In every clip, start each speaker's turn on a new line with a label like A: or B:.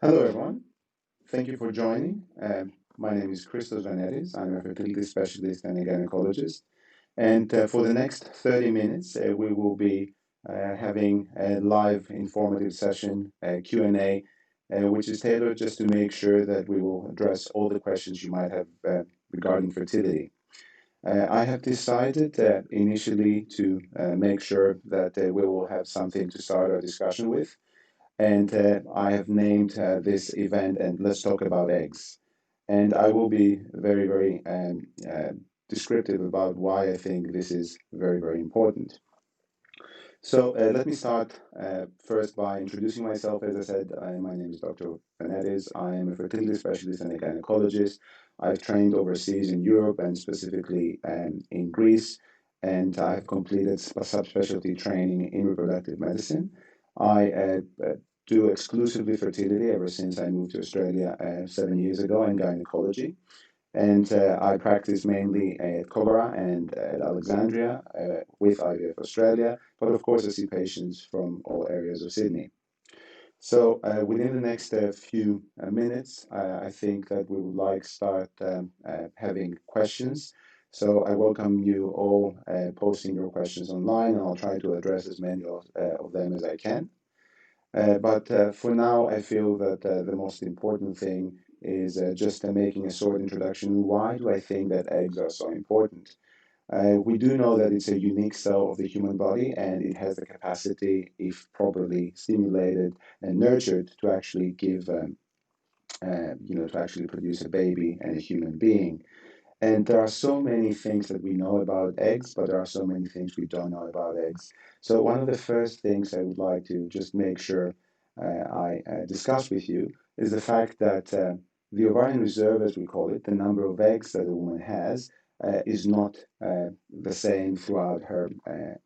A: Hello, everyone. Thank you for joining. My name is Christos Venetis. I'm a fertility specialist and a gynecologist. And for the next 30 minutes, we will be having a live informative session, Q&A, which is tailored just to make sure that we will address all the questions you might have regarding fertility. I have decided initially to make sure that we will have something to start our discussion with. And I have named this event, and let's talk about eggs. And I will be very, very descriptive about why I think this is very, very important. So let me start first by introducing myself. As I said, my name is Dr. Venetis. I am a fertility specialist and a gynecologist. I've trained overseas in Europe and specifically in Greece, and I've completed subspecialty training in reproductive medicine. I do exclusively fertility ever since I moved to Australia 7 years ago, and gynecology. And I practice mainly at Cobra and at Alexandria with IVF Australia, but of course I see patients from all areas of Sydney. So within the next few minutes, I think that we would like start having questions. So I welcome you all posting your questions online, and I'll try to address as many of them as I can. But for now, I feel that the most important thing is just making a short introduction. Why do I think that eggs are so important? We do know that it's a unique cell of the human body, and it has the capacity, if properly stimulated and nurtured, to actually give, to actually produce a baby and a human being. And there are so many things that we know about eggs, but there are so many things we don't know about eggs. So one of the first things I would like to just make sure I discuss with you is the fact that the ovarian reserve, as we call it, the number of eggs that a woman has, is not the same throughout her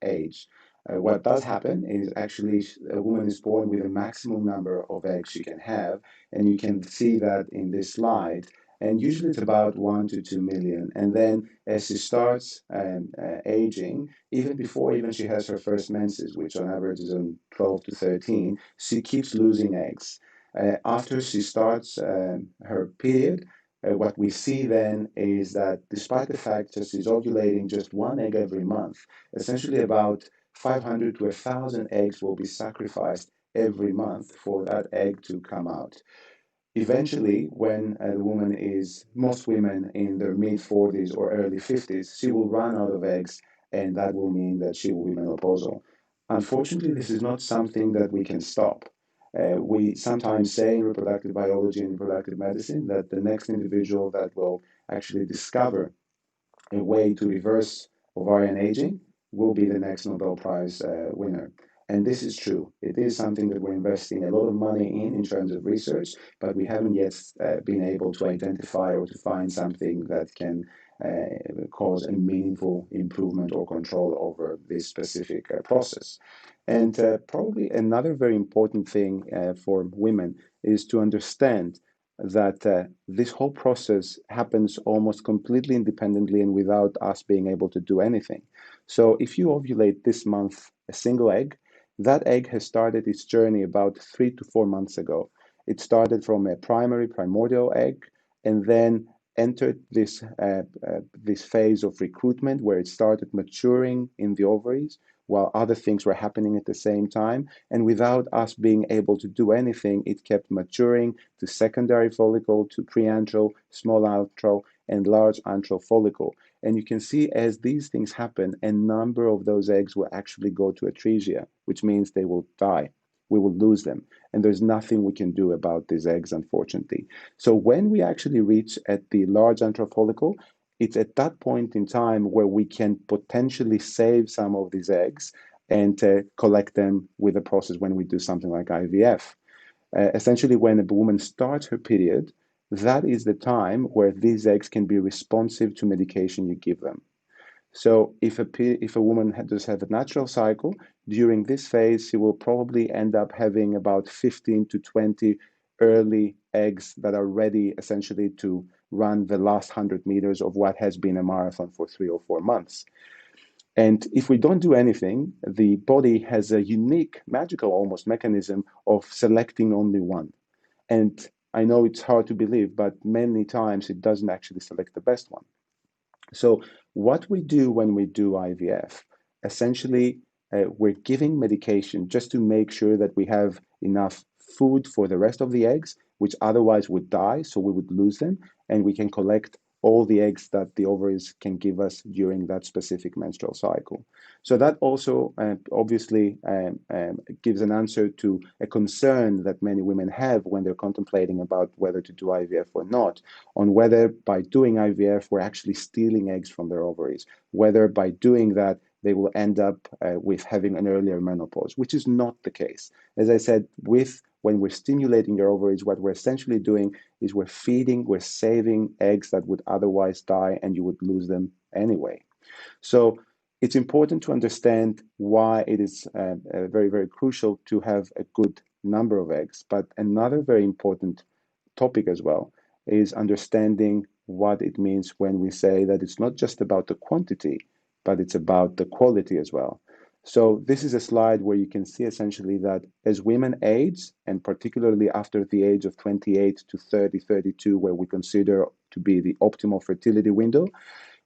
A: age. What does happen is actually a woman is born with a maximum number of eggs she can have, and you can see that in this slide, and usually it's about 1 to 2 million. And then as she starts aging, even before even she has her first menses, which on average is on 12 to 13, she keeps losing eggs. After she starts her period, what we see then is that despite the fact that she's ovulating just one egg every month, essentially about 500 to 1,000 eggs will be sacrificed every month for that egg to come out. Eventually, when a woman is, most women in their mid 40s or early 50s, she will run out of eggs, and that will mean that she will be menopausal. Unfortunately, this is not something that we can stop. We sometimes say in reproductive biology and reproductive medicine that the next individual that will actually discover a way to reverse ovarian aging will be the next Nobel Prize winner. And this is true. It is something that we're investing a lot of money in terms of research, but we haven't yet been able to identify or to find something that can cause a meaningful improvement or control over this specific process. And probably another very important thing for women is to understand that this whole process happens almost completely independently and without us being able to do anything. So if you ovulate this month a single egg, that egg has started its journey about 3 to 4 months ago. It started from a primordial egg and then entered this phase of recruitment where it started maturing in the ovaries while other things were happening at the same time. And without us being able to do anything, it kept maturing to secondary follicle, to preantral, small antral, and large antral follicle. And you can see as these things happen, a number of those eggs will actually go to atresia, which means they will die. We will lose them. And there's nothing we can do about these eggs, unfortunately. So when we actually reach at the large antral follicle, it's at that point in time where we can potentially save some of these eggs and collect them with a process when we do something like IVF. Essentially, when a woman starts her period, that is the time where these eggs can be responsive to medication you give them. So if a woman does have a natural cycle, during this phase, she will probably end up having about 15 to 20 early eggs that are ready essentially to run the last 100 meters of what has been a marathon for 3 or 4 months. And if we don't do anything, the body has a unique, magical almost mechanism of selecting only one. And I know it's hard to believe, but many times it doesn't actually select the best one. So what we do when we do IVF, essentially, we're giving medication just to make sure that we have enough food for the rest of the eggs, which otherwise would die, so we would lose them, and we can collect all the eggs that the ovaries can give us during that specific menstrual cycle. So that also obviously gives an answer to a concern that many women have when they're contemplating about whether to do IVF or not, on whether by doing IVF we're actually stealing eggs from their ovaries, whether by doing that they will end up with having an earlier menopause, which is not the case. As I said, when we're stimulating your ovaries, what we're essentially doing is we're saving eggs that would otherwise die and you would lose them anyway. So it's important to understand why it is very, very crucial to have a good number of eggs. But another very important topic as well is understanding what it means when we say that it's not just about the quantity, but it's about the quality as well. So this is a slide where you can see essentially that as women age, and particularly after the age of 28 to 30, 32, where we consider to be the optimal fertility window,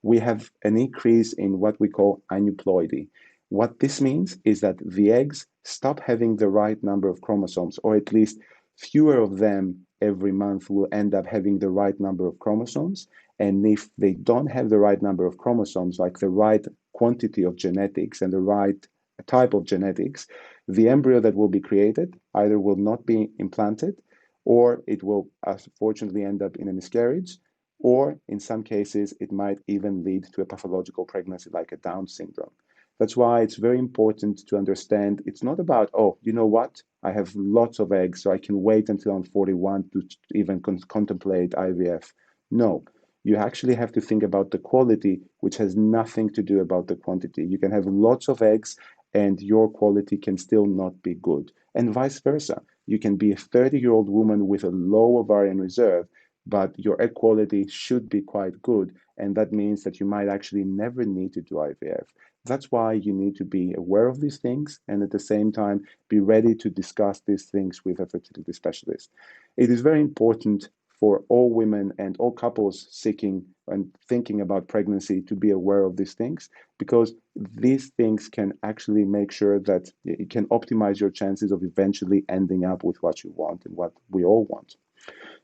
A: we have an increase in what we call aneuploidy. What this means is that the eggs stop having the right number of chromosomes, or at least fewer of them every month will end up having the right number of chromosomes. And if they don't have the right number of chromosomes, like the right quantity of genetics and the right type of genetics, the embryo that will be created either will not be implanted, or it will unfortunately end up in a miscarriage, or in some cases, it might even lead to a pathological pregnancy like a Down syndrome. That's why it's very important to understand it's not about, oh, you know what? I have lots of eggs, so I can wait until I'm 41 to even contemplate IVF. No, you actually have to think about the quality, which has nothing to do about the quantity. You can have lots of eggs and your quality can still not be good, and vice versa. You can be a 30-year-old woman with a low ovarian reserve, but your egg quality should be quite good. And that means that you might actually never need to do IVF. That's why you need to be aware of these things and at the same time be ready to discuss these things with a fertility specialist. It is very important for all women and all couples seeking and thinking about pregnancy to be aware of these things, because these things can actually make sure that it can optimize your chances of eventually ending up with what you want and what we all want.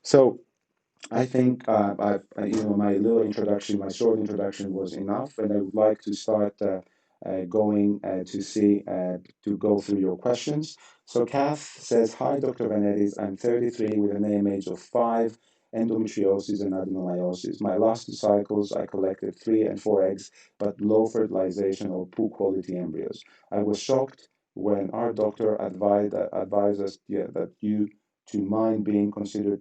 A: So I think my little introduction, my short introduction was enough, and I would like to start going to go through your questions. So Kath says, "Hi, Dr. Venetis. I'm 33 with an AMH of 5, endometriosis and adenomyosis. My last 2 cycles, I collected 3 and 4 eggs, but low fertilization or poor quality embryos. I was shocked when our doctor advised us, that you to mind being consider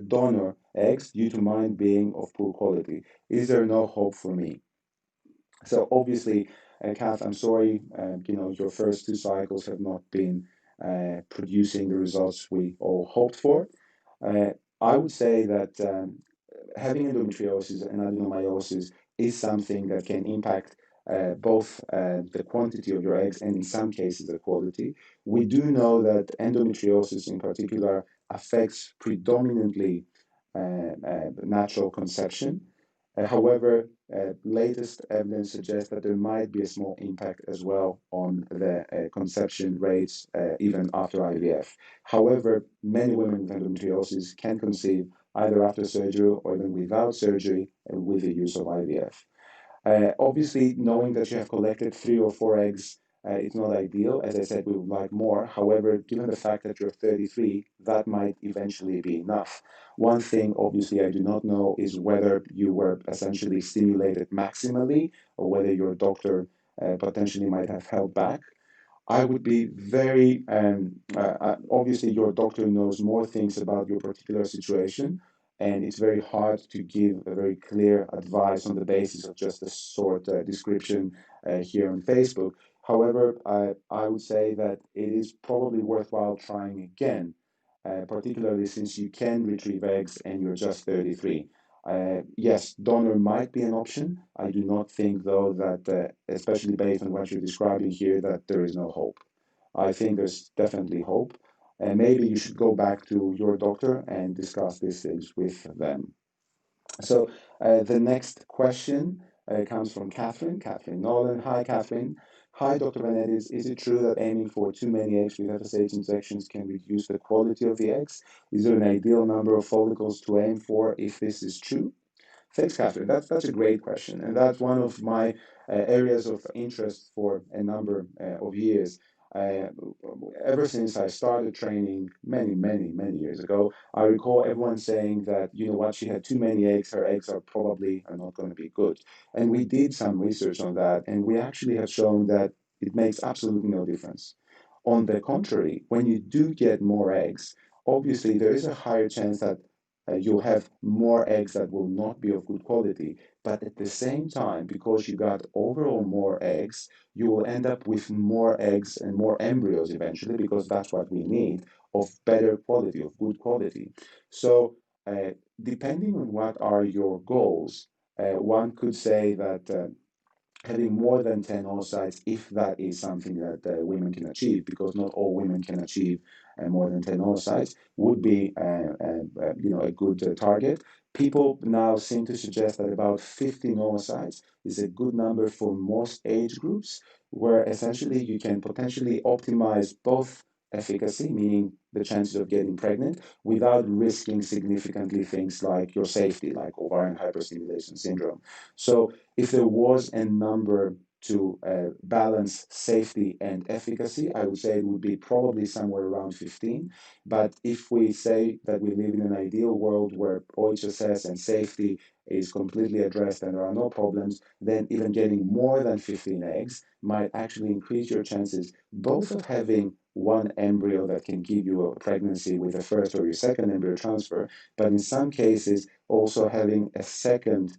A: donor eggs due to mine being of poor quality. Is there no hope for me?" So obviously, Kath, I'm sorry, your first 2 cycles have not been producing the results we all hoped for. Uh, I would say that having endometriosis and adenomyosis is something that can impact both the quantity of your eggs and in some cases the quality. We do know that endometriosis in particular affects predominantly natural conception. However, latest evidence suggests that there might be a small impact as well on the conception rates even after IVF. However, many women with endometriosis can conceive either after surgery or even without surgery with the use of IVF. Obviously, knowing that you have collected 3 or 4 eggs, it's not ideal. As I said, we would like more. However, given the fact that you're 33, that might eventually be enough. One thing, obviously, I do not know is whether you were essentially stimulated maximally or whether your doctor potentially might have held back. I would be very, obviously, your doctor knows more things about your particular situation, and it's very hard to give a very clear advice on the basis of just a short description here on Facebook. However, I would say that it is probably worthwhile trying again, particularly since you can retrieve eggs and you're just 33. Yes, donor might be an option. I do not think, though, that, especially based on what you're describing here, that there is no hope. I think there's definitely hope. and maybe you should go back to your doctor and discuss these things with them. So the next question comes from Catherine Nolan. Hi, Catherine. Hi, Dr. Venetis. Is it true that aiming for too many eggs with FSH injections can reduce the quality of the eggs? Is there an ideal number of follicles to aim for if this is true? Thanks, Catherine. That's a great question, and that's one of my areas of interest for a number of years. Uh, Ever since I started training many years ago, I recall everyone saying that, you know what, she had too many eggs, her eggs are probably are not going to be good. And we did some research on that, and we actually have shown that it makes absolutely no difference. On the contrary, when you do get more eggs, obviously there is a higher chance that you'll have more eggs that will not be of good quality. But at the same time, because you got overall more eggs, you will end up with more eggs and more embryos eventually, because that's what we need, of better quality, of good quality. So, depending on what are your goals, one could say that having more than 10 oocytes, if that is something that women can achieve, because not all women can achieve more than 10 oocytes, would be a good target. People now seem to suggest that about 15 oocytes is a good number for most age groups, where essentially you can potentially optimize both efficacy, meaning the chances of getting pregnant, without risking significantly things like your safety, like ovarian hyperstimulation syndrome. So if there was a number to balance safety and efficacy, I would say it would be probably somewhere around 15. But if we say that we live in an ideal world where OHSS and safety is completely addressed and there are no problems, then even getting more than 15 eggs might actually increase your chances both of having one embryo that can give you a pregnancy with a first or your second embryo transfer, but in some cases also having a second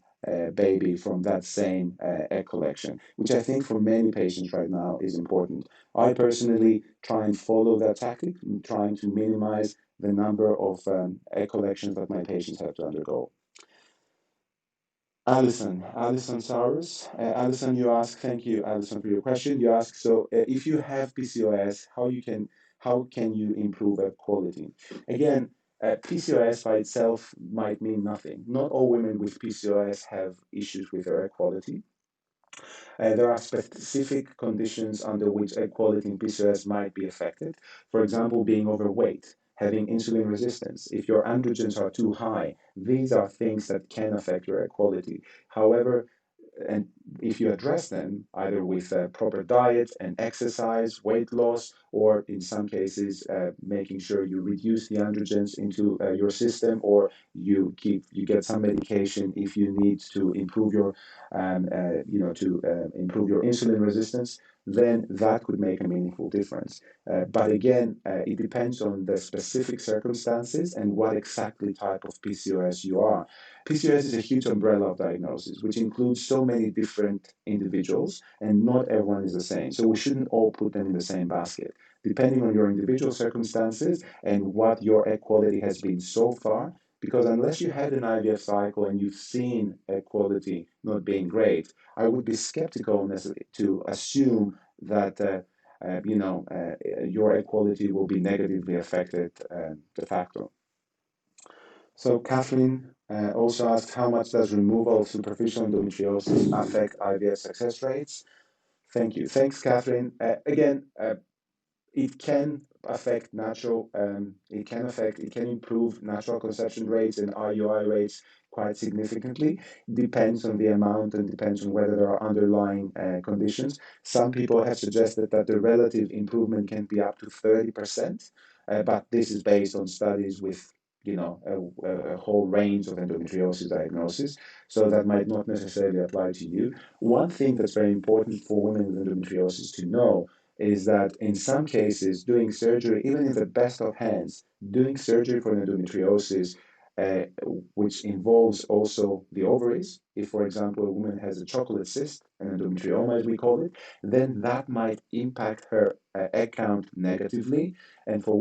A: baby from that same egg collection, which I think for many patients right now is important. I personally try and follow that tactic, trying to minimize the number of egg collections that my patients have to undergo. Alison Saurus. Alison, you ask, thank you, Alison, for your question. You ask, so if you have PCOS, how can you improve egg quality? Again, PCOS by itself might mean nothing. Not all women with PCOS have issues with their egg quality. There are specific conditions under which egg quality in PCOS might be affected. For example, being overweight, having insulin resistance. If your androgens are too high, these are things that can affect your egg quality. However, and if you address them either with proper diet and exercise, weight loss, or in some cases making sure you reduce the androgens into your system, or you get some medication if you need to improve your improve your insulin resistance, then that could make a meaningful difference. But again, it depends on the specific circumstances and what exactly type of PCOS you are. PCOS is a huge umbrella of diagnosis, which includes so many different individuals, and not everyone is the same. So we shouldn't all put them in the same basket. Depending on your individual circumstances and what your egg quality has been so far, because unless you had an IVF cycle and you've seen egg quality not being great, I would be skeptical to assume that your egg quality will be negatively affected de facto. So Kathleen also asked, how much does removal of superficial endometriosis affect IVF success rates? Thank you. Thanks, Catherine. Again, it can affect it can improve natural conception rates and RUI rates quite significantly. Depends on the amount and depends on whether there are underlying conditions. Some people have suggested that the relative improvement can be up to 30%, but this is based on studies with a whole range of endometriosis diagnosis, so that might not necessarily apply to you. One thing that's very important for women with endometriosis to know is that in some cases, doing surgery, even in the best of hands, doing surgery for endometriosis, uh, which involves also the ovaries, if, for example, a woman has a chocolate cyst, an endometrioma as we call it, then that might impact her egg count negatively. And for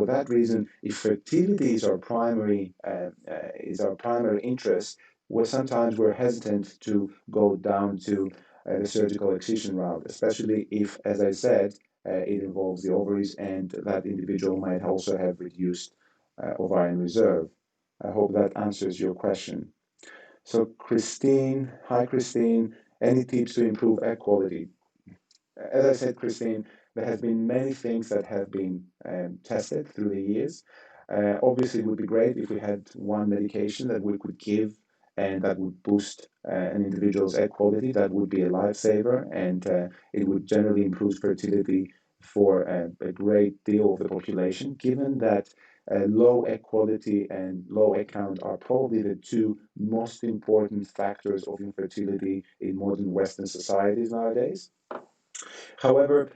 A: that reason, if fertility is our primary interest, sometimes we're hesitant to go down to the surgical excision route, especially if, as I said, it involves the ovaries, and that individual might also have reduced ovarian reserve. I hope that answers your question. So Christine, hi Christine, any tips to improve egg quality? As I said, Christine, there has been many things that have been tested through the years. Obviously, it would be great if we had one medication that we could give and that would boost an individual's egg quality. That would be a lifesaver, and it would generally improve fertility for a great deal of the population, given that low egg quality and low egg count are probably the two most important factors of infertility in modern Western societies nowadays. However,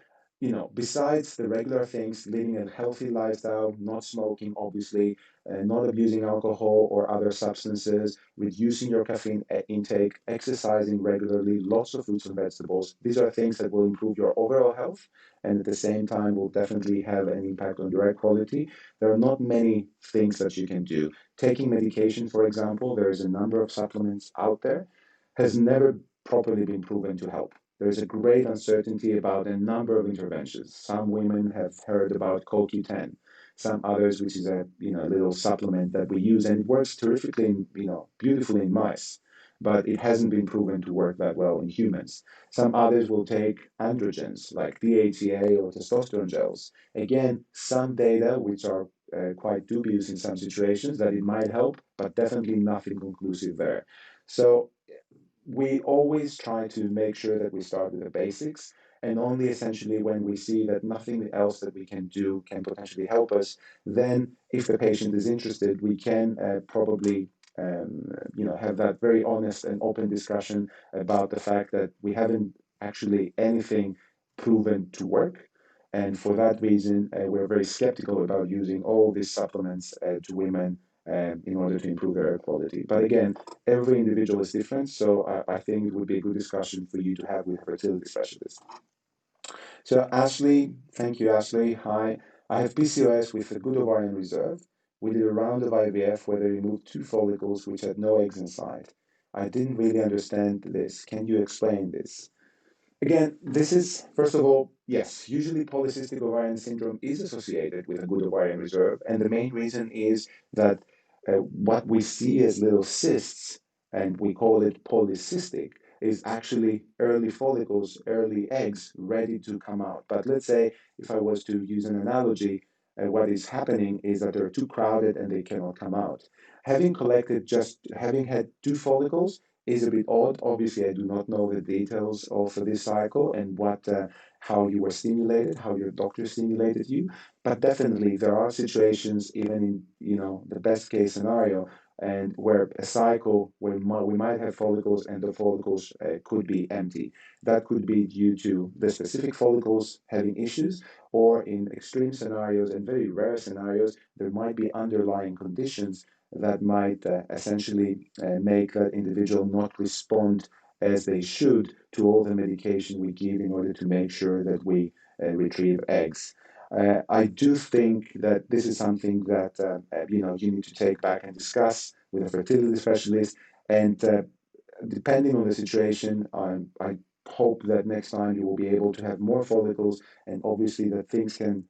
A: besides the regular things, living a healthy lifestyle, not smoking, obviously, not abusing alcohol or other substances, reducing your caffeine intake, exercising regularly, lots of fruits and vegetables, these are things that will improve your overall health and at the same time will definitely have an impact on your egg quality. There are not many things that you can do. Taking medication, for example, there is a number of supplements out there, has never properly been proven to help. There is a great uncertainty about a number of interventions. Some women have heard about CoQ10, some others, which is a little supplement that we use, and it works terrifically, beautifully in mice, but it hasn't been proven to work that well in humans. Some others will take androgens like DHEA or testosterone gels. Again, some data which are quite dubious in some situations that it might help, but definitely nothing conclusive there. So we always try to make sure that we start with the basics, and only essentially when we see that nothing else that we can do can potentially help us, then if the patient is interested, we can probably have that very honest and open discussion about the fact that we haven't actually anything proven to work. And for that reason, we're very skeptical about using all these supplements to women in order to improve their air quality. But again, every individual is different, so I think it would be a good discussion for you to have with a fertility specialist. So Ashley, thank you, Ashley. Hi, I have PCOS with a good ovarian reserve. We did a round of IVF where they removed two follicles which had no eggs inside. I didn't really understand this. Can you explain this? Again, this is, first of all, yes, usually polycystic ovarian syndrome is associated with a good ovarian reserve. And the main reason is that what we see as little cysts, and we call it polycystic, is actually early follicles, early eggs ready to come out. But let's say, if I was to use an analogy, what is happening is that they're too crowded and they cannot come out. Having had two follicles, is a bit odd. Obviously, I do not know the details of this cycle and how you were stimulated, how your doctor stimulated you. But definitely, there are situations, even in the best case scenario, and where a cycle where we might have follicles and the follicles could be empty. That could be due to the specific follicles having issues, or in extreme scenarios and very rare scenarios, there might be underlying conditions that might essentially make that individual not respond as they should to all the medication we give in order to make sure that we retrieve eggs. I do think that this is something that you need to take back and discuss with a fertility specialist. And depending on the situation, I hope that next time you will be able to have more follicles, and obviously that things can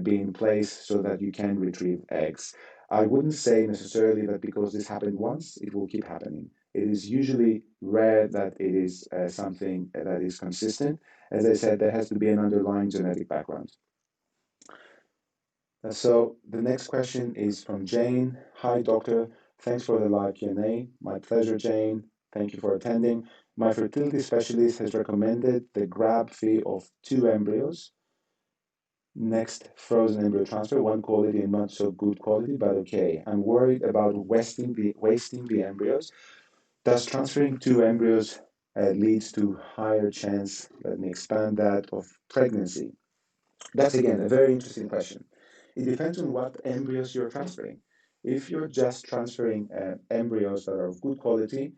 A: be in place so that you can retrieve eggs. I wouldn't say necessarily that because this happened once, it will keep happening. It is usually rare that it is something that is consistent. As I said, there has to be an underlying genetic background. So the next question is from Jane. Hi, doctor. Thanks for the live Q&A. My pleasure, Jane. Thank you for attending. My fertility specialist has recommended the grab fee of 2 embryos. Next frozen embryo transfer, one quality and not so good quality, but okay. I'm worried about wasting the embryos. Does transferring 2 embryos leads to higher chance, let me expand that, of pregnancy? That's again a very interesting question. It depends on what embryos you're transferring. If you're just transferring embryos that are of good quality,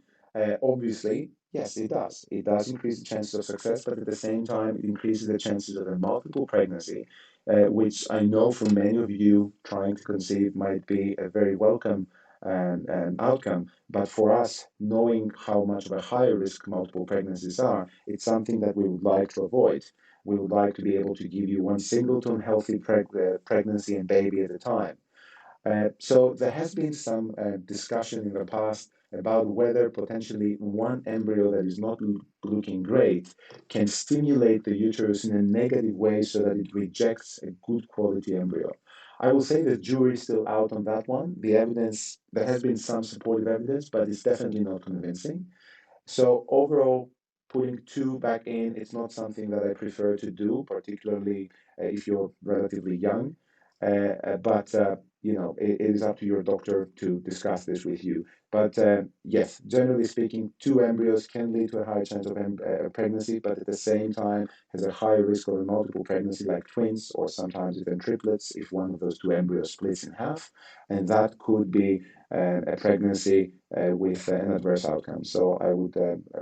A: obviously, yes, it does. It does increase the chances of success, but at the same time, it increases the chances of a multiple pregnancy, which I know for many of you trying to conceive might be a very welcome outcome. But for us, knowing how much of a high risk multiple pregnancies are, it's something that we would like to avoid. We would like to be able to give you one singleton healthy pregnancy and baby at a time. So there has been some discussion in the past about whether potentially one embryo that is not looking great can stimulate the uterus in a negative way so that it rejects a good quality embryo. I will say the jury is still out on that one. The evidence, there has been some supportive evidence, but it's definitely not convincing. So overall, putting two back in, it's not something that I prefer to do, particularly if you're relatively young. But you know, it is up to your doctor to discuss this with you. But yes, generally speaking, two embryos can lead to a high chance of pregnancy, but at the same time has a higher risk of a multiple pregnancy, like twins or sometimes even triplets, if one of those two embryos splits in half, and that could be a pregnancy with an adverse outcome. So I would,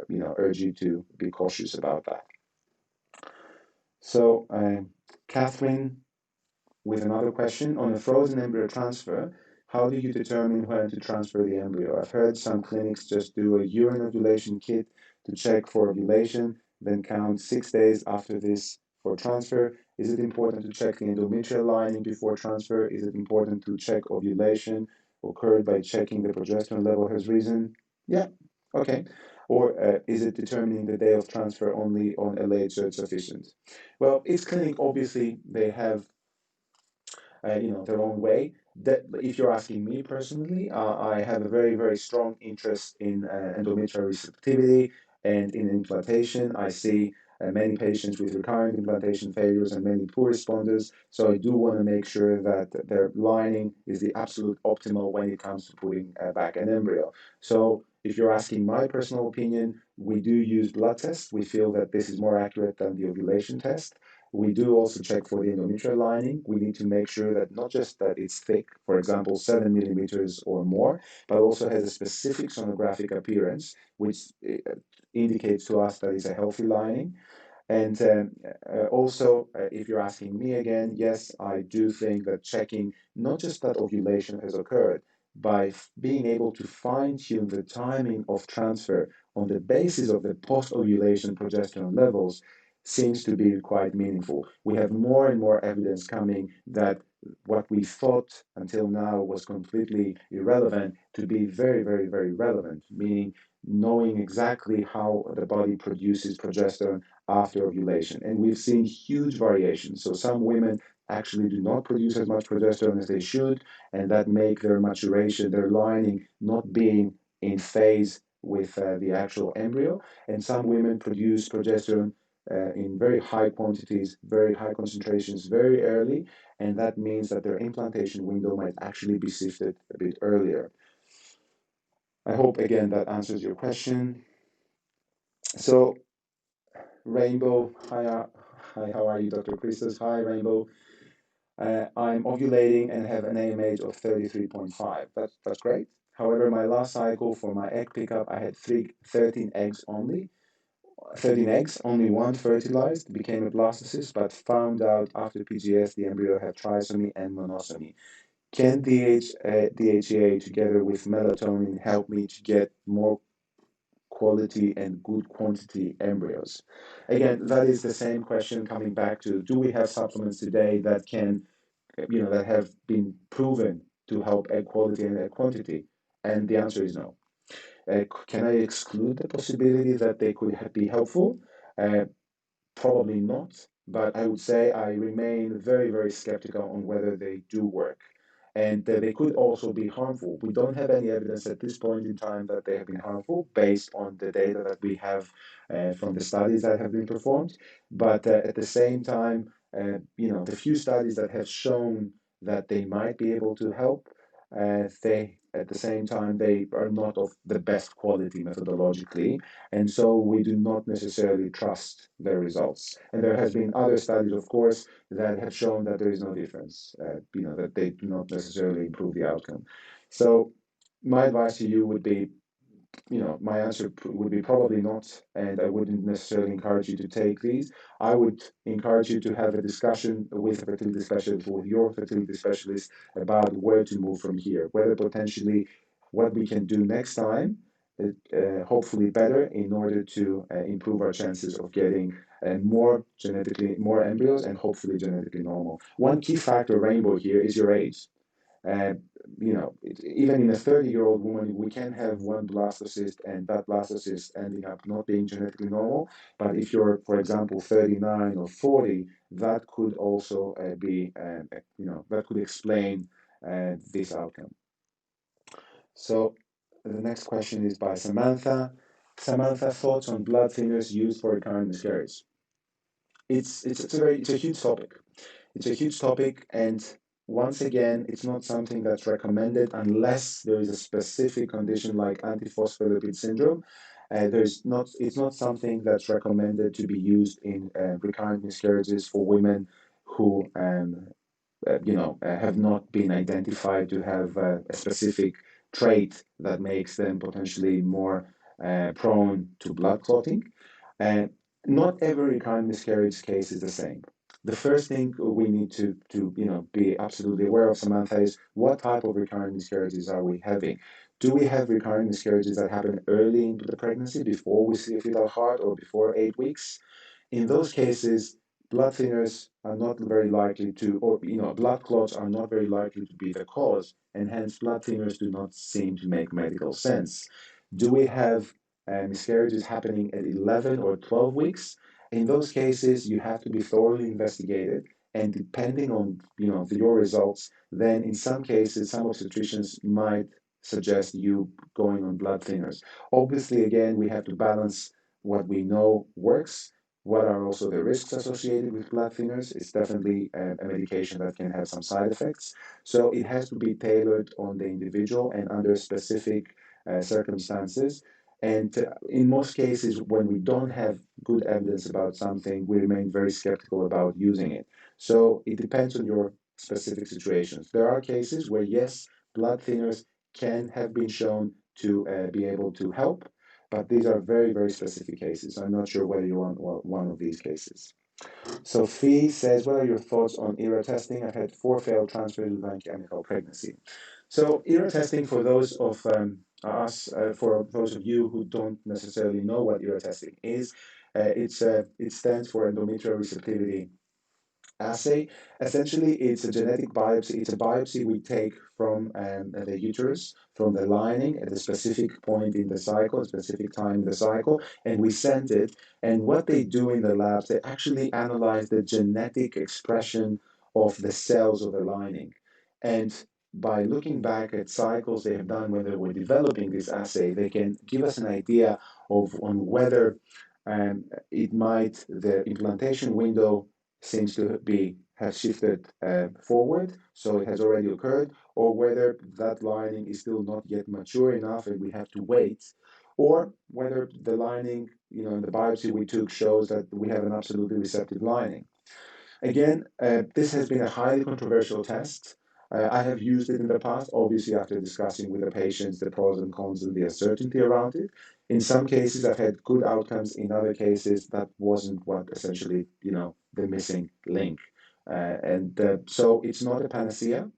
A: you know, urge you to be cautious about that. So Catherine, with another question on a frozen embryo transfer, how do you determine when to transfer the embryo? I've heard some clinics just do a urine ovulation kit to check for ovulation, then count 6 days after this for transfer. Is it important to check the endometrial lining before transfer? Is it important to check ovulation occurred by checking the progesterone level has risen? Yeah, okay. Or is it determining the day of transfer only on LH so it's sufficient? Well, each clinic obviously they have you know, their own way. That, if you're asking me personally, I have a very strong interest in endometrial receptivity and in implantation. I see many patients with recurrent implantation failures and many poor responders. So I do want to make sure that their lining is the absolute optimal when it comes to putting back an embryo. So if you're asking my personal opinion, we do use blood tests. We feel that this is more accurate than the ovulation test. We do also check for the endometrial lining. We need to make sure that not just that it's thick, for example, 7 millimeters or more, but also has a specific sonographic appearance, which indicates to us that it's a healthy lining. And also, if you're asking me again, yes, I do think that checking not just that ovulation has occurred, by being able to fine tune the timing of transfer on the basis of the post ovulation progesterone levels seems to be quite meaningful. We have more and more evidence coming that what we thought until now was completely irrelevant to be very relevant, meaning knowing exactly how the body produces progesterone after ovulation. And we've seen huge variations. So some women actually do not produce as much progesterone as they should, and that make their maturation, their lining not being in phase with the actual embryo. And some women produce progesterone in very high quantities, very high concentrations, very early, and that means that their implantation window might actually be shifted a bit earlier. I hope again that answers your question. So Rainbow, hi, how are you, Dr. Christos? Hi, Rainbow. I'm ovulating and have an AMH of 33.5. That's great. However, my last cycle for my egg pickup, I had 13 eggs only. 13 eggs, only one fertilized, became a blastocyst, but found out after PGS the embryo had trisomy and monosomy. Can DHEA together with melatonin help me to get more quality and good quantity embryos? Again, that is the same question coming back to, do we have supplements today that can, you know, that have been proven to help egg quality and egg quantity? And the answer is no. Can I exclude the possibility that they could be helpful? Uh, Probably not, but I would say I remain very skeptical on whether they do work. And they could also be harmful. We don't have any evidence at this point in time that they have been harmful based on the data that we have from the studies that have been performed. But at the same time, you know, the few studies that have shown that they might be able to help, they at the same time they are not of the best quality methodologically, and so we do not necessarily trust their results. And there has been other studies, of course, that have shown that there is no difference, you know, that they do not necessarily improve the outcome. So my advice to you would be, you know, my answer would be probably not, and I wouldn't necessarily encourage you to take these. I would encourage you to have a discussion with a fertility specialist, with your fertility specialist, about where to move from here, whether potentially what we can do next time, hopefully better, in order to improve our chances of getting more embryos and hopefully genetically normal. One key factor, Rainbow, here is your age. Uh, Even in a 30-year-old woman, we can have one blastocyst and that blastocyst ending up not being genetically normal. But if you're, for example, 39 or 40, that could also that could explain this outcome. So the next question is by Samantha. Samantha, thoughts on blood thinners used for recurrent miscarriage? It's a huge topic. It's a huge topic, and once again, it's not something that's recommended unless there is a specific condition like antiphospholipid syndrome. It's not something that's recommended to be used in recurrent miscarriages for women who have not been identified to have a specific trait that makes them potentially more prone to blood clotting. And not every recurrent miscarriage case is the same. The first thing we need to be absolutely aware of, Samantha, is what type of recurrent miscarriages are we having? Do we have recurrent miscarriages that happen early into the pregnancy, before we see a fetal heart or before 8 weeks? In those cases, blood thinners are not very likely to, or blood clots are not very likely to be the cause, and hence blood thinners do not seem to make medical sense. Do we have miscarriages happening at 11 or 12 weeks? In those cases, you have to be thoroughly investigated, and depending on your results, then in some cases, some obstetricians might suggest you going on blood thinners. Obviously, again, we have to balance what we know works. What are also the risks associated with blood thinners? It's definitely a medication that can have some side effects. So it has to be tailored on the individual and under specific circumstances. And in most cases, when we don't have good evidence about something, we remain very skeptical about using it. So it depends on your specific situations. There are cases where, yes, blood thinners can have been shown to be able to help, but these are very, very specific cases. I'm not sure whether you want one of these cases. Sophie says, what are your thoughts on ERA testing? I've had 4 failed transfers with biochemical pregnancy. So ERA testing, for those of for those of you who don't necessarily know what ERA testing is, it stands for endometrial receptivity assay. Essentially, it's a genetic biopsy. It's a biopsy we take from the uterus, from the lining at a specific point in the cycle, a specific time in the cycle, and we send it. And what they do in the labs, they actually analyze the genetic expression of the cells of the lining. And by looking back at cycles they have done when they were developing this assay, they can give us an idea of on whether the implantation window seems to be have shifted forward, so it has already occurred, or whether that lining is still not yet mature enough and we have to wait, or whether the lining, in the biopsy we took, shows that we have an absolutely receptive lining. Again, this has been a highly controversial test. I have used it in the past, obviously after discussing with the patients the pros and cons and the uncertainty around it. In some cases, I've had good outcomes. In other cases, that wasn't what essentially, the missing link. So it's not a panacea.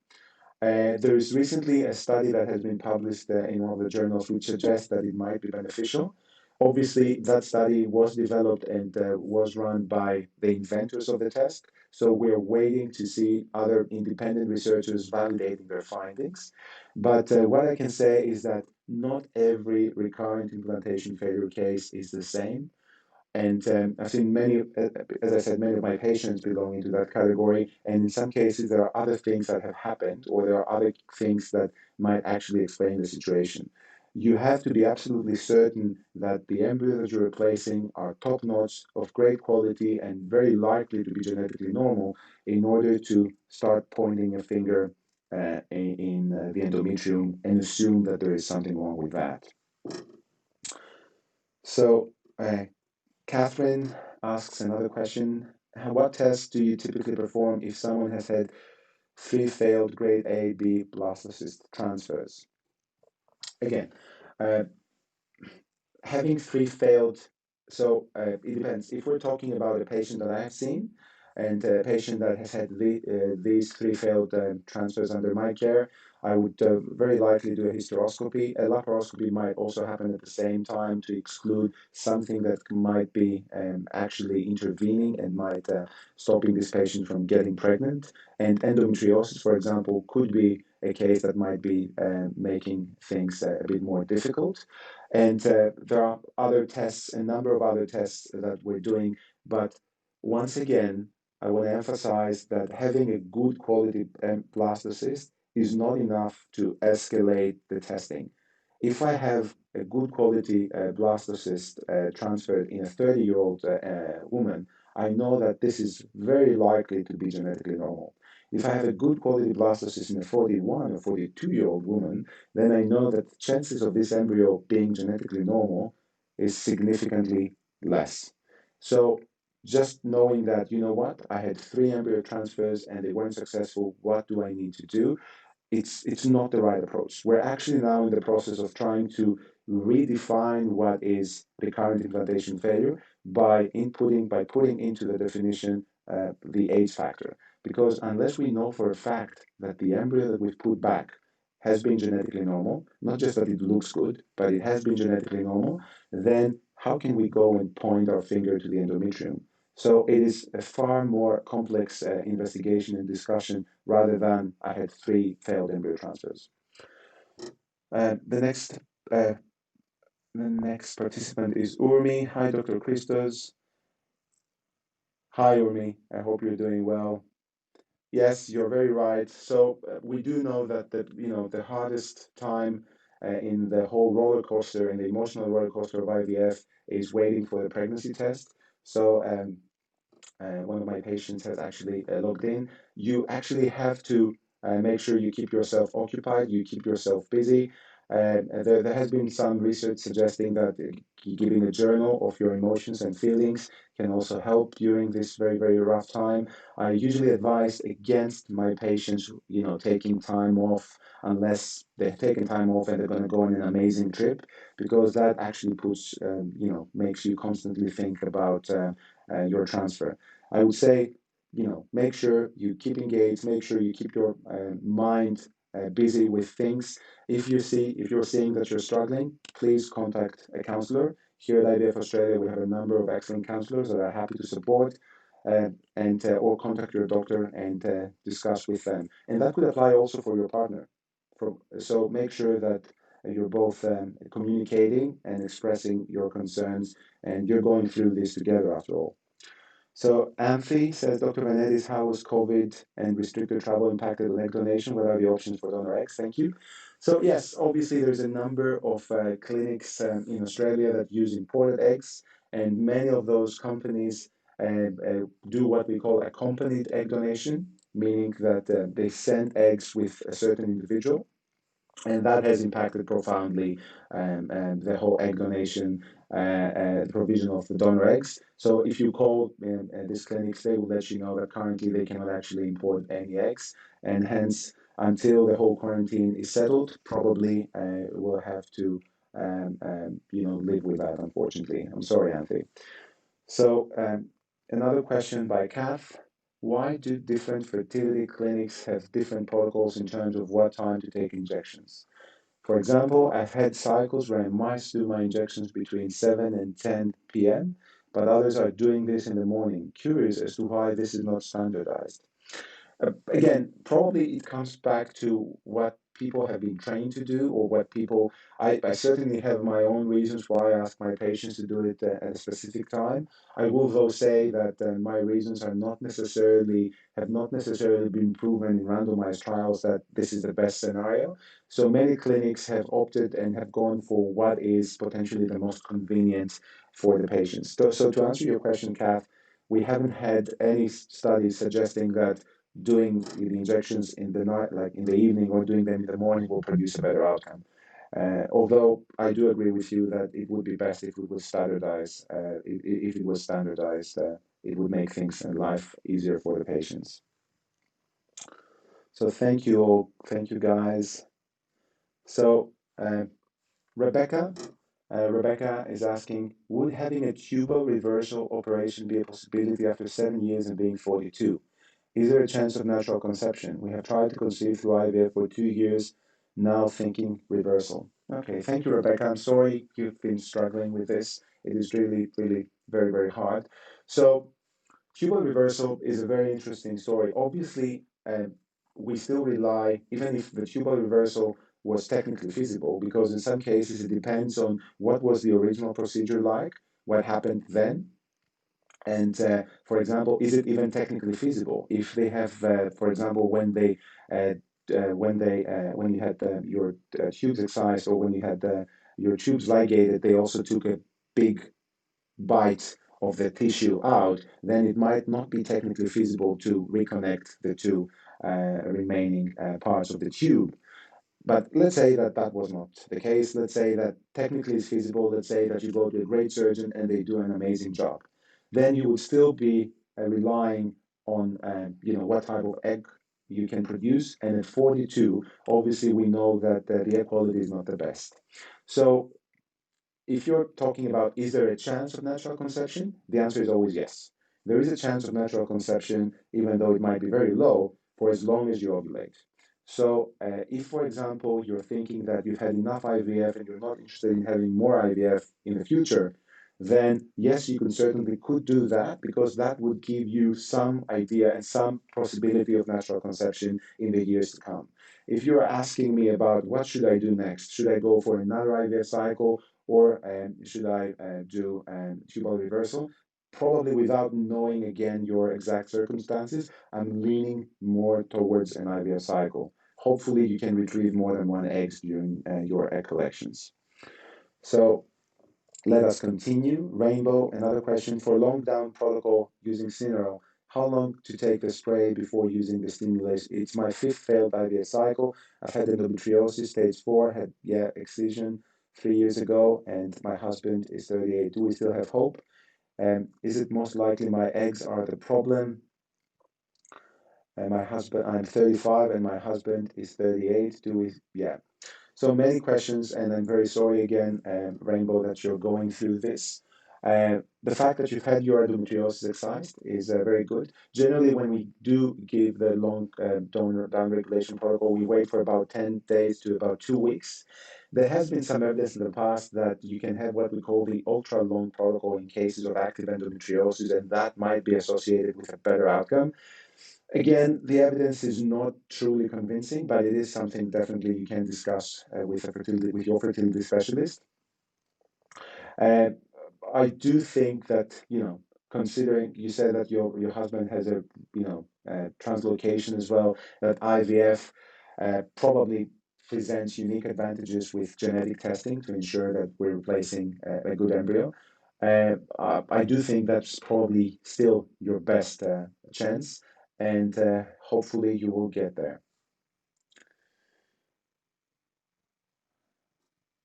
A: There is recently a study that has been published in one of the journals which suggests that it might be beneficial. Obviously, that study was developed and was run by the inventors of the test. So we're waiting to see other independent researchers validating their findings. But what I can say is that not every recurrent implantation failure case is the same. And I've seen many, as I said, many of my patients belong into that category. And in some cases, there are other things that have happened, or there are other things that might actually explain the situation. You have to be absolutely certain that the embryo that you're replacing are top notch, of great quality, and very likely to be genetically normal in order to start pointing a finger in the endometrium and assume that there is something wrong with that. So, Catherine asks another question. What tests do you typically perform if someone has had 3 failed grade A, B blastocyst transfers? Again, uh, having 3 failed, so it depends. If we're talking about a patient that I have seen, and a patient that has had these three failed transfers under my care, I would very likely do a hysteroscopy. A laparoscopy might also happen at the same time to exclude something that might be actually intervening and might stopping this patient from getting pregnant. And endometriosis, for example, could be a case that might be making things a bit more difficult. And there are other tests, a number of other tests that we're doing. But once again, I want to emphasize that having a good quality blastocyst is not enough to escalate the testing. If I have a good quality blastocyst transferred in a 30-year-old woman, I know that this is very likely to be genetically normal. If I have a good quality blastocyst in a 41 or 42-year-old woman, then I know that the chances of this embryo being genetically normal is significantly less. So just knowing that, you know what, I had 3 embryo transfers and they weren't successful, what do I need to do? It's not the right approach. We're actually now in the process of trying to redefine what is recurrent implantation failure by putting into the definition the age factor. Because unless we know for a fact that the embryo that we've put back has been genetically normal, not just that it looks good, but it has been genetically normal, then how can we go and point our finger to the endometrium? So it is a far more complex investigation and discussion rather than I had 3 failed embryo transfers. Uh, the next uh, the next participant is Urmi. Hi, Dr. Christos. Hi, Urmi. I hope you're doing well. Yes, you're very right. So we do know that the hardest time in the whole roller coaster and the emotional roller coaster of IVF is waiting for the pregnancy test. So one of my patients has actually logged in. You actually have to make sure you keep yourself occupied, you keep yourself busy. There has been some research suggesting that giving a journal of your emotions and feelings can also help during this very, very rough time. I usually advise against my patients, taking time off unless they've taken time off and they're going to go on an amazing trip, because that actually puts, makes you constantly think about your transfer. I would say, make sure you keep engaged, make sure you keep your mind busy with things. If you're seeing that you're struggling, please contact a counselor. Here at IVF Australia, we have a number of excellent counselors that are happy to support, and or contact your doctor and discuss with them. And that could apply also for your partner. So make sure that you're both communicating and expressing your concerns, and you're going through this together after all. So Amphi says, Dr. Venetis, how has COVID and restricted travel impacted on egg donation? What are the options for donor eggs? Thank you. So yes, obviously there's a number of clinics in Australia that use imported eggs, and many of those companies do what we call accompanied egg donation, meaning that they send eggs with a certain individual, and that has impacted profoundly the whole egg donation provision of the donor eggs. So if you call these clinics, they will let you know that currently they cannot actually import any eggs, and hence until the whole quarantine is settled, probably we'll have to live with that. Unfortunately, I'm sorry, Anthony. So another question by Kath. Why do different fertility clinics have different protocols in terms of what time to take injections? For example, I've had cycles where I might do my injections between 7 and 10 p.m., but others are doing this in the morning. Curious as to why this is not standardized. Again, probably it comes back to what people have been trained to do, or what people. I certainly have my own reasons why I ask my patients to do it at a specific time. I will though say that my reasons have not necessarily been proven in randomized trials that this is the best scenario. So many clinics have opted and have gone for what is potentially the most convenient for the patients. So to answer your question, Kath, we haven't had any studies suggesting that doing the injections in the night, like in the evening, or doing them in the morning, will produce a better outcome. Although I do agree with you that it would be best if we would standardize. If it was standardized, it would make things in life easier for the patients. So thank you all. Thank you, guys. So Rebecca, Rebecca is asking, would having a tubal reversal operation be a possibility after 7 years and being 42? Is there a chance of natural conception? We have tried to conceive through IVF for 2 years, now thinking reversal. Okay, thank you, Rebecca. I'm sorry you've been struggling with this. It is really, really very, very hard. So, tubal reversal is a very interesting story. Obviously, we still rely, even if the tubal reversal was technically feasible, because in some cases it depends on what was the original procedure like, what happened then, and for example, is it even technically feasible? If they have, for example, when you had your tubes excised, or when you had your tubes ligated, they also took a big bite of the tissue out, then it might not be technically feasible to reconnect the two remaining parts of the tube. But let's say that that was not the case. Let's say that technically it's feasible. Let's say that you go to a great surgeon and they do an amazing job. Then you would still be relying on what type of egg you can produce. And at 42, obviously we know that the egg quality is not the best. So if you're talking about is there a chance of natural conception, the answer is always yes. There is a chance of natural conception, even though it might be very low, for as long as you ovulate. So, if, for example, you're thinking that you've had enough IVF and you're not interested in having more IVF in the future, then yes, you could do that, because that would give you some idea and some possibility of natural conception in the years to come. If you're asking me about what should I do next, should I go for another IVF cycle, or should I do tubal reversal? Probably without knowing again your exact circumstances, I'm leaning more towards an IVF cycle. Hopefully, you can retrieve more than one egg during your egg collections. So let us continue. Rainbow, another question. For long down protocol using Cineral, how long to take the spray before using the stimulation? It's my fifth failed IVF cycle. I've had endometriosis stage 4, had excision 3 years ago, and my husband is 38. Do we still have hope? Is it most likely my eggs are the problem? And my husband, I'm 35 and my husband is 38. Do we? Yeah. So many questions, and I'm very sorry again, Rainbow, that you're going through this. The fact that you've had your endometriosis excised is very good. Generally, when we do give the long donor downregulation protocol, we wait for about 10 days to about 2 weeks. There has been some evidence in the past that you can have what we call the ultra long protocol in cases of active endometriosis, and that might be associated with a better outcome. Again, the evidence is not truly convincing, but it is something definitely you can discuss with your fertility specialist. Uh, I do think that, considering you said that your husband has a translocation as well, that IVF probably presents unique advantages with genetic testing to ensure that we're replacing a good embryo. I do think that's probably still your best chance, and hopefully you will get there.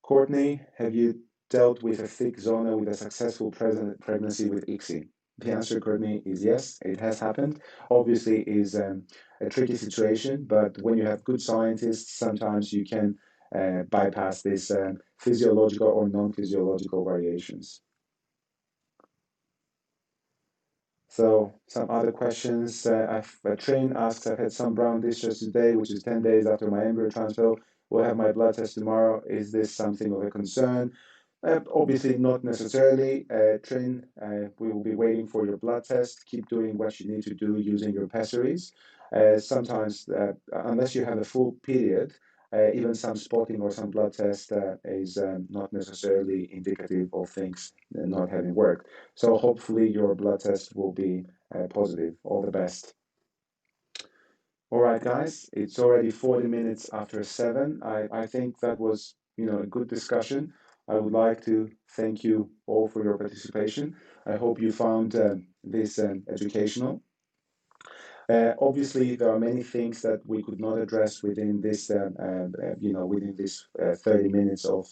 A: Courtney, have you dealt with a thick zona with a successful pregnancy with ICSI? The answer, Courtney, is yes, it has happened. Obviously, is a tricky situation, but when you have good scientists, sometimes you can bypass these physiological or non-physiological variations. So some other questions. Train asks, I've had some brown discharge today, which is 10 days after my embryo transfer. Will have my blood test tomorrow. Is this something of a concern? Obviously, not necessarily. Trin, we will be waiting for your blood test. Keep doing what you need to do using your pessaries. Sometimes, unless you have a full period, even some spotting or some blood test is not necessarily indicative of things not having worked. So hopefully your blood test will be positive. All the best. All right, guys, it's already 40 minutes after 7. I think that was, a good discussion. I would like to thank you all for your participation. I hope you found this educational. Obviously, there are many things that we could not address within this, within this 30 minutes of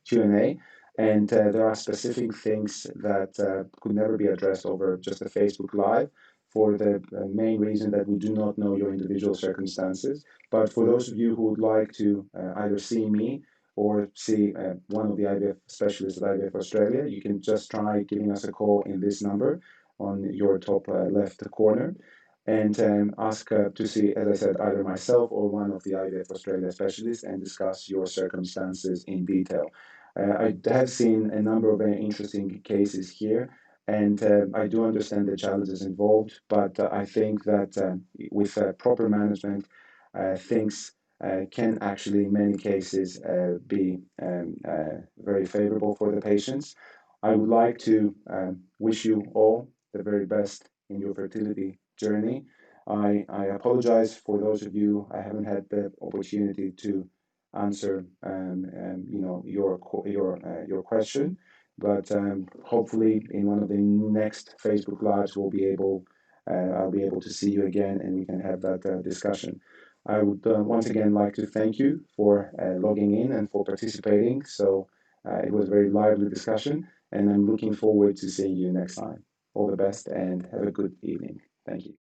A: Q&A, and there are specific things that could never be addressed over just a Facebook Live, for the main reason that we do not know your individual circumstances. But for those of you who would like to either see me or see one of the IVF specialists at IVF Australia, you can just try giving us a call in this number on your top left corner and ask to see, as I said, either myself or one of the IVF Australia specialists and discuss your circumstances in detail. I have seen a number of very interesting cases here, and I do understand the challenges involved, but I think that with proper management, things can actually, in many cases, be very favorable for the patients. I would like to wish you all the very best in your fertility journey. I apologize for those of you I haven't had the opportunity to answer, your question, but hopefully in one of the next Facebook Lives I'll be able to see you again and we can have that discussion. I would once again like to thank you for logging in and for participating. So it was a very lively discussion, and I'm looking forward to seeing you next time. All the best and have a good evening. Thank you.